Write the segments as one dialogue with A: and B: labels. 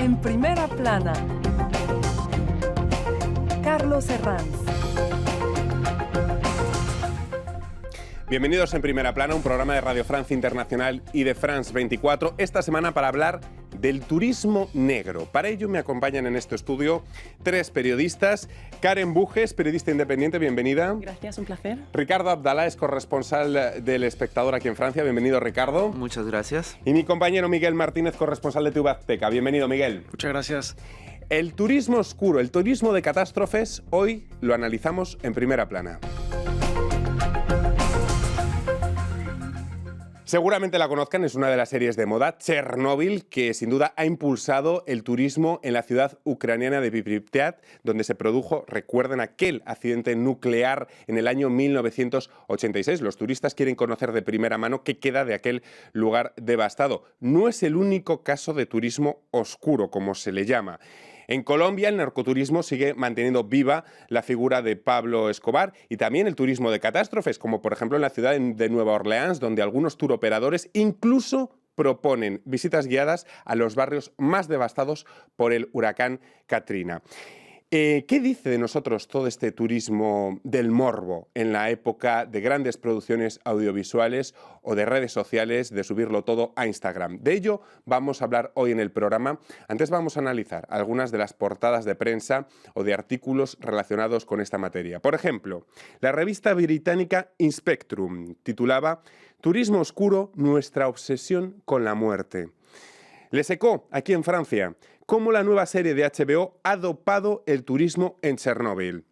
A: En primera plana, Carlos Herranz.
B: Bienvenidos en Primera Plana, un programa de Radio Francia Internacional y de France 24, esta semana para hablar del turismo negro. Para ello me acompañan en este estudio tres periodistas. Karen Bujes, periodista independiente, bienvenida.
C: Gracias, un placer.
B: Ricardo Abdalá es corresponsal del Espectador aquí en Francia. Bienvenido, Ricardo.
D: Muchas gracias.
B: Y mi compañero Miguel Martínez, corresponsal de TV Azteca. Bienvenido, Miguel.
E: Muchas gracias.
B: El turismo oscuro, el turismo de catástrofes, hoy lo analizamos en Primera Plana. Seguramente la conozcan, es una de las series de moda, Chernobyl, que sin duda ha impulsado el turismo en la ciudad ucraniana de Pripyat, donde se produjo, recuerden, aquel accidente nuclear en el año 1986. Los turistas quieren conocer de primera mano qué queda de aquel lugar devastado. No es el único caso de turismo oscuro, como se le llama. En Colombia, el narcoturismo sigue manteniendo viva la figura de Pablo Escobar y también el turismo de catástrofes, como por ejemplo en la ciudad de Nueva Orleans, donde algunos turoperadores incluso proponen visitas guiadas a los barrios más devastados por el huracán Katrina. ¿Qué dice de nosotros todo este turismo del morbo en la época de grandes producciones audiovisuales o de redes sociales, de subirlo todo a Instagram? De ello vamos a hablar hoy en el programa. Antes vamos a analizar algunas de las portadas de prensa o de artículos relacionados con esta materia. Por ejemplo, la revista británica Inspectrum titulaba «Turismo oscuro, nuestra obsesión con la muerte». Les Echos, aquí en Francia, cómo la nueva serie de HBO ha dopado el turismo en Chernobyl.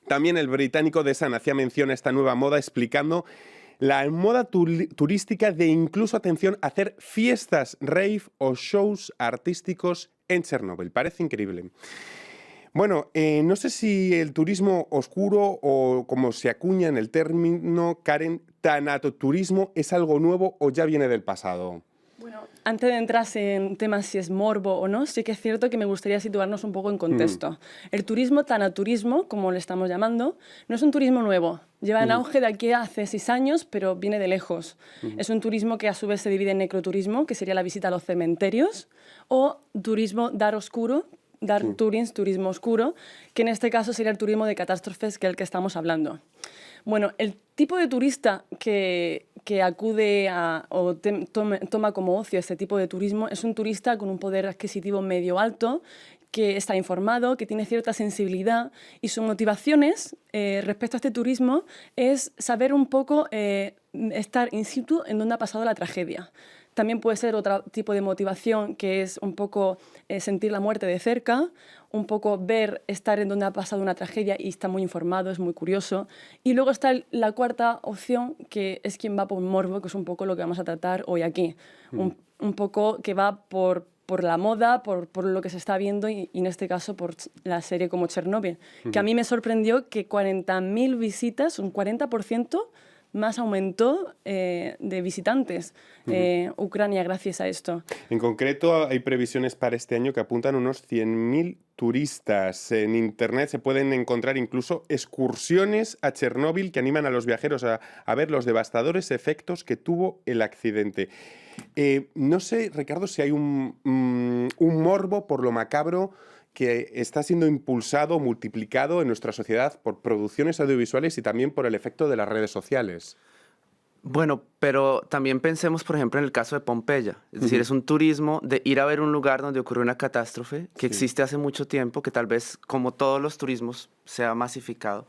B: También el británico The Sun hacía mención a esta nueva moda explicando la moda turística de incluso, atención, hacer fiestas rave o shows artísticos en Chernobyl. Parece increíble. Bueno, no sé si el turismo oscuro o como se acuña en el término, Karen, tanatoturismo es algo nuevo o ya viene del pasado.
C: Bueno, antes de entrar en temas si es morbo o no, sí que es cierto que me gustaría situarnos un poco en contexto. El turismo, tanaturismo, como le estamos llamando, no es un turismo nuevo. Lleva en auge de aquí a hace 6 años, pero viene de lejos. Es un turismo que a su vez se divide en necroturismo, que sería la visita a los cementerios, o turismo dark oscuro, dark tourism, turismo oscuro, que en este caso sería el turismo de catástrofes, que es el que estamos hablando. Bueno, el tipo de turista que acude o toma como ocio este tipo de turismo es un turista con un poder adquisitivo medio alto, que está informado, que tiene cierta sensibilidad y sus motivaciones respecto a este turismo es saber un poco estar in situ en donde ha pasado la tragedia. También puede ser otro tipo de motivación que es un poco sentir la muerte de cerca, un poco estar en donde ha pasado una tragedia y está muy informado, es muy curioso. Y luego está la cuarta opción, que es quien va por morbo, que es un poco lo que vamos a tratar hoy aquí. Un poco que va por la moda, por lo que se está viendo y en este caso por la serie como Chernobyl. Que a mí me sorprendió que 40.000 visitas, un 40%, más aumentó de visitantes Ucrania gracias a esto.
B: En concreto, hay previsiones para este año que apuntan unos 100.000 turistas. En Internet se pueden encontrar incluso excursiones a Chernóbil que animan a los viajeros a ver los devastadores efectos que tuvo el accidente. No sé, Ricardo, si hay un morbo por lo macabro que está siendo impulsado, multiplicado en nuestra sociedad por producciones audiovisuales y también por el efecto de las redes sociales.
D: Bueno, pero también pensemos, por ejemplo, en el caso de Pompeya. Es decir, es un turismo de ir a ver un lugar donde ocurrió una catástrofe que existe hace mucho tiempo, que tal vez, como todos los turismos, se ha masificado.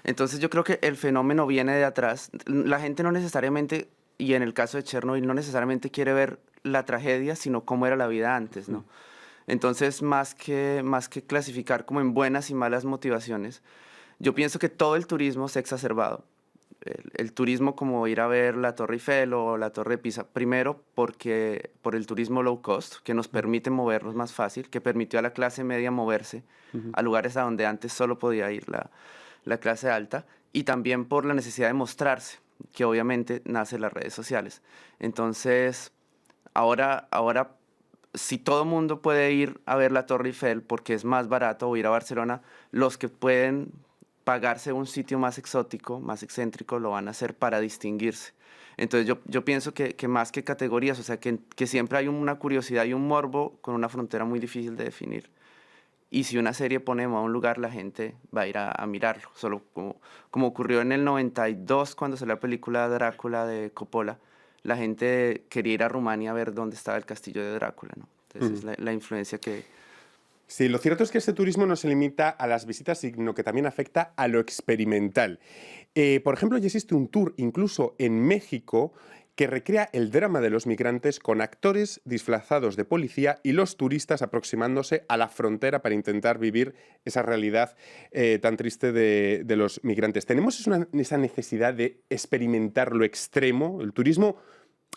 D: Entonces yo creo que el fenómeno viene de atrás. La gente no necesariamente, y en el caso de Chernobyl, no necesariamente quiere ver la tragedia, sino cómo era la vida antes, ¿no? Entonces, más que clasificar como en buenas y malas motivaciones, yo pienso que todo el turismo se ha exacerbado. El turismo como ir a ver la Torre Eiffel o la Torre de Pisa, primero por el turismo low cost, que nos permite movernos más fácil, que permitió a la clase media moverse a lugares a donde antes solo podía ir la clase alta, y también por la necesidad de mostrarse, que obviamente nace en las redes sociales. Entonces, ahora si todo el mundo puede ir a ver la Torre Eiffel porque es más barato, o ir a Barcelona, los que pueden pagarse un sitio más exótico, más excéntrico, lo van a hacer para distinguirse. Entonces yo pienso que más que categorías, o sea, que siempre hay una curiosidad y un morbo con una frontera muy difícil de definir. Y si una serie pone a un lugar, la gente va a ir a mirarlo. Solo como ocurrió en el 92, cuando salió la película Drácula de Coppola, la gente quería ir a Rumania a ver dónde estaba el castillo de Drácula, ¿no? Entonces es la influencia que...
B: Sí, lo cierto es que este turismo no se limita a las visitas, sino que también afecta a lo experimental. Por ejemplo, ya existe un tour, incluso en México, que recrea el drama de los migrantes con actores disfrazados de policía y los turistas aproximándose a la frontera para intentar vivir esa realidad tan triste de los migrantes. Tenemos esa necesidad de experimentar lo extremo. El turismo,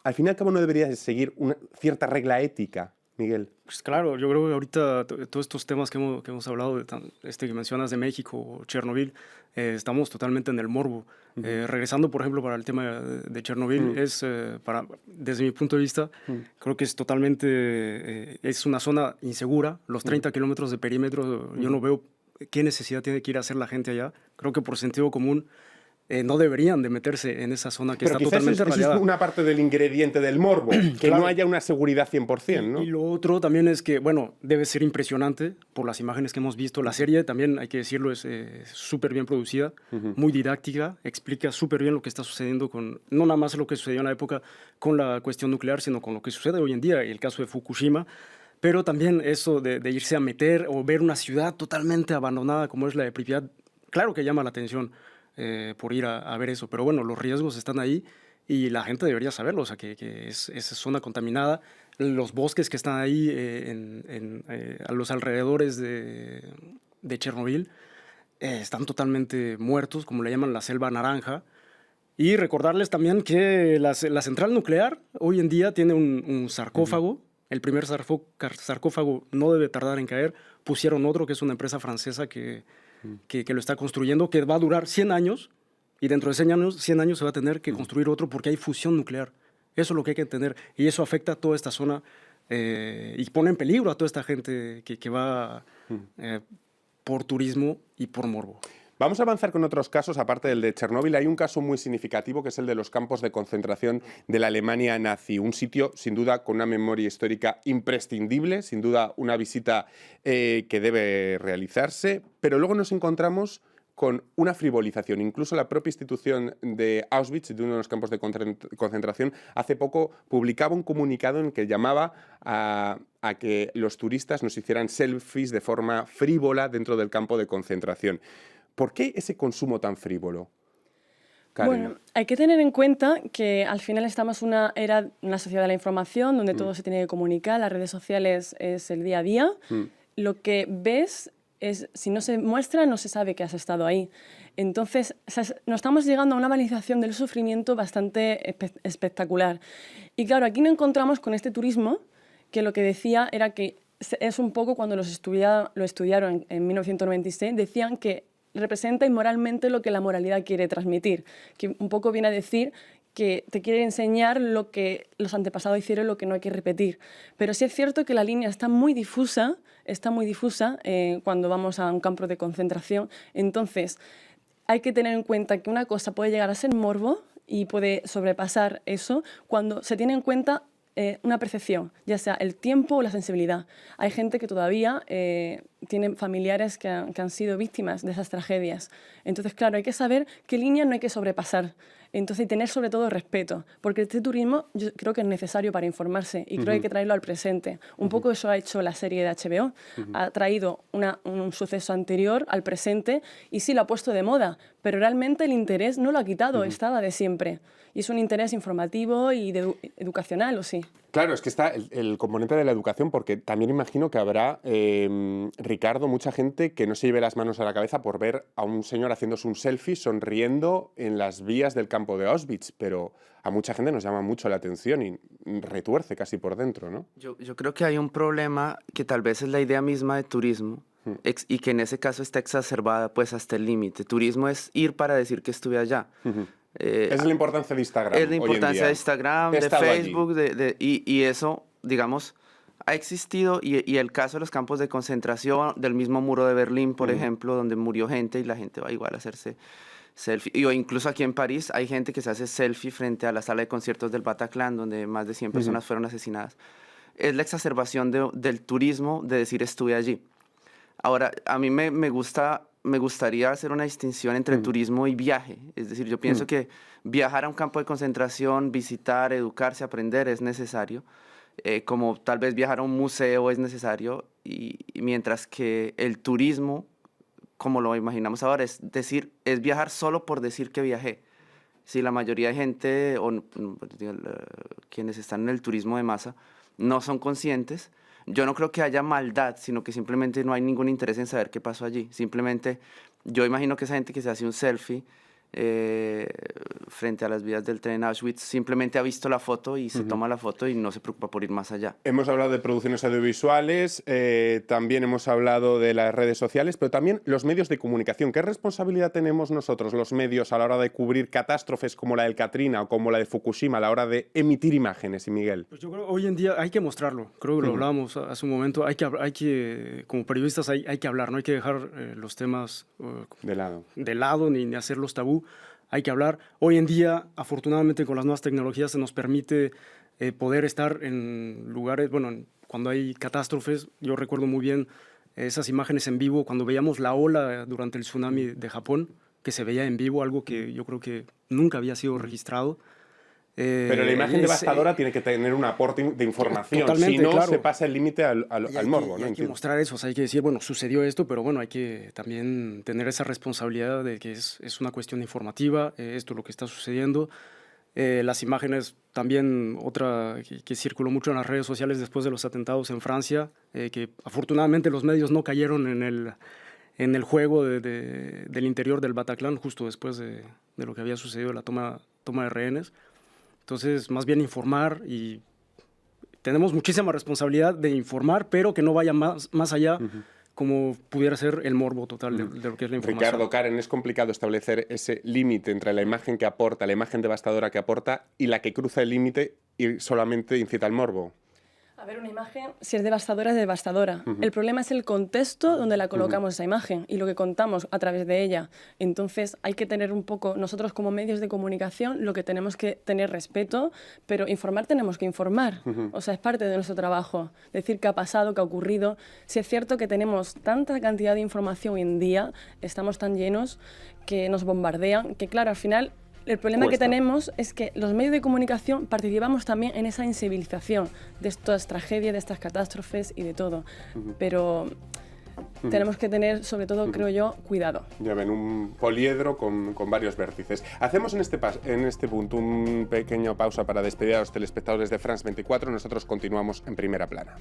B: al fin y al cabo, no debería seguir una cierta regla ética, Miguel.
E: Pues claro, yo creo que ahorita todos estos temas que hemos hablado, que mencionas de México o Chernobyl, estamos totalmente en el morbo. Regresando, por ejemplo, para el tema de Chernobyl, desde mi punto de vista, creo que es totalmente, es una zona insegura. Los 30 kilómetros de perímetro, yo no veo qué necesidad tiene que ir a hacer la gente allá. Creo que por sentido común, no deberían de meterse en esa zona que
B: pero
E: está totalmente radiada.
B: Es una parte del ingrediente del morbo, que
E: claro.
B: no haya una seguridad 100%, ¿no?
E: Y lo otro también es que, bueno, debe ser impresionante por las imágenes que hemos visto. La serie también, hay que decirlo, es súper bien producida, muy didáctica, explica súper bien lo que está sucediendo con, no nada más lo que sucedió en la época con la cuestión nuclear, sino con lo que sucede hoy en día, el caso de Fukushima. Pero también eso de irse a meter o ver una ciudad totalmente abandonada como es la de Pripyat, claro que llama la atención. Por ir a ver eso, pero bueno, los riesgos están ahí y la gente debería saberlo, o sea, que es zona contaminada, los bosques que están ahí a los alrededores de Chernobyl están totalmente muertos, como le llaman la selva naranja, y recordarles también que la central nuclear hoy en día tiene un sarcófago, el primer sarcófago no debe tardar en caer, pusieron otro que es una empresa francesa que lo está construyendo, que va a durar 100 años, y dentro de 100 años se va a tener que construir otro porque hay fusión nuclear. Eso es lo que hay que entender, y eso afecta a toda esta zona y pone en peligro a toda esta gente que va por turismo y por morbo.
B: Vamos a avanzar con otros casos, aparte del de Chernóbil. Hay un caso muy significativo que es el de los campos de concentración de la Alemania nazi. Un sitio, sin duda, con una memoria histórica imprescindible, sin duda una visita que debe realizarse, pero luego nos encontramos con una frivolización. Incluso la propia institución de Auschwitz, de uno de los campos de concentración, hace poco publicaba un comunicado en que llamaba a que los turistas nos hicieran selfies de forma frívola dentro del campo de concentración. ¿Por qué ese consumo tan frívolo? Karen.
C: Bueno, hay que tener en cuenta que al final estamos en una sociedad de la información donde todo se tiene que comunicar, las redes sociales es el día a día. Lo que ves es, si no se muestra, no se sabe que has estado ahí. Entonces, nos estamos llegando a una banalización del sufrimiento bastante espectacular. Y claro, aquí nos encontramos con este turismo que lo que decía era que es un poco cuando lo estudiaron en 1996, decían que representa inmoralmente lo que la moralidad quiere transmitir, que un poco viene a decir que te quiere enseñar lo que los antepasados hicieron y lo que no hay que repetir. Pero sí es cierto que la línea está muy difusa cuando vamos a un campo de concentración. Entonces, hay que tener en cuenta que una cosa puede llegar a ser morbo y puede sobrepasar eso cuando se tiene en cuenta una percepción, ya sea el tiempo o la sensibilidad. Hay gente que todavía tiene familiares que han sido víctimas de esas tragedias. Entonces, claro, hay que saber qué línea no hay que sobrepasar. Entonces, tener sobre todo respeto, porque este turismo yo creo que es necesario para informarse y creo que hay que traerlo al presente. Un poco eso ha hecho la serie de HBO. Ha traído un suceso anterior al presente y sí lo ha puesto de moda, pero realmente el interés no lo ha quitado, estaba de siempre. Y es un interés informativo y educacional, ¿o sí?
B: Claro, es que está el componente de la educación, porque también imagino que habrá, Ricardo, mucha gente que no se lleve las manos a la cabeza por ver a un señor haciéndose un selfie sonriendo en las vías del campo de Auschwitz, pero a mucha gente nos llama mucho la atención y retuerce casi por dentro, ¿no?
D: Yo creo que hay un problema que tal vez es la idea misma de turismo y que en ese caso está exacerbada pues hasta el límite. Turismo es ir para decir que estuve allá.
B: Es la importancia de Instagram.
D: Es la importancia de Instagram, de Facebook, y eso, digamos, Ha existido, y el caso de los campos de concentración, del mismo muro de Berlín, por ejemplo, donde murió gente y la gente va igual a hacerse selfie. O incluso aquí en París hay gente que se hace selfie frente a la sala de conciertos del Bataclan, donde más de 100 personas fueron asesinadas. Es la exacerbación del turismo de decir estuve allí. Ahora, a mí me gustaría hacer una distinción entre turismo y viaje. Es decir, yo pienso que viajar a un campo de concentración, visitar, educarse, aprender es necesario. Como tal vez viajar a un museo es necesario, y mientras que el turismo, como lo imaginamos ahora, es viajar solo por decir que viajé. Si la mayoría de gente, o quienes están en el turismo de masa, no son conscientes, yo no creo que haya maldad, sino que simplemente no hay ningún interés en saber qué pasó allí. Simplemente, yo imagino que esa gente que se hace un selfie frente a las vías del tren Auschwitz simplemente ha visto la foto y se toma la foto y no se preocupa por ir más allá.
B: Hemos hablado de producciones audiovisuales, también hemos hablado de las redes sociales, pero también los medios de comunicación. ¿Qué responsabilidad tenemos nosotros, los medios, a la hora de cubrir catástrofes como la del Katrina o como la de Fukushima, a la hora de emitir imágenes, y Miguel?
E: Pues yo creo que hoy en día hay que mostrarlo. Creo que lo hablábamos hace un momento. Hay que como periodistas, hay que hablar, no hay que dejar los temas de lado ni hacerlos tabú. Hay que hablar. Hoy en día, afortunadamente, con las nuevas tecnologías se nos permite poder estar en lugares, bueno, cuando hay catástrofes. Yo recuerdo muy bien esas imágenes en vivo, cuando veíamos la ola durante el tsunami de Japón, que se veía en vivo, algo que yo creo que nunca había sido registrado.
B: Pero la imagen devastadora tiene que tener un aporte de información,
E: totalmente,
B: si no
E: claro.
B: se pasa el límite al morbo.
E: Hay que mostrar eso, o sea, hay que decir, bueno, sucedió esto, pero bueno, hay que también tener esa responsabilidad de que es una cuestión informativa, esto es lo que está sucediendo. Las imágenes también, otra que circuló mucho en las redes sociales después de los atentados en Francia, que afortunadamente los medios no cayeron en el juego del interior del Bataclan justo después de lo que había sucedido, la toma de rehenes. Entonces, más bien informar, y tenemos muchísima responsabilidad de informar, pero que no vaya más allá, como pudiera ser el morbo total de lo que es la información.
B: Ricardo, Karen, es complicado establecer ese límite entre la imagen que aporta, la imagen devastadora que aporta, y la que cruza el límite y solamente incita al morbo.
C: A ver, una imagen, si es devastadora, es devastadora. El problema es el contexto donde la colocamos esa imagen y lo que contamos a través de ella. Entonces, hay que tener un poco, nosotros como medios de comunicación, lo que tenemos que tener respeto, pero informar tenemos que informar. O sea, es parte de nuestro trabajo. Decir qué ha pasado, qué ha ocurrido. Si es cierto que tenemos tanta cantidad de información hoy en día, estamos tan llenos que nos bombardean, que claro, al final el problema que tenemos es que los medios de comunicación participamos también en esa sensibilización de estas tragedias, de estas catástrofes y de todo. Pero tenemos que tener, sobre todo, creo yo, cuidado.
B: Ya ven, un poliedro con varios vértices. Hacemos en este punto un pequeño pausa para despedir a los telespectadores de France 24. Nosotros continuamos en Primera Plana.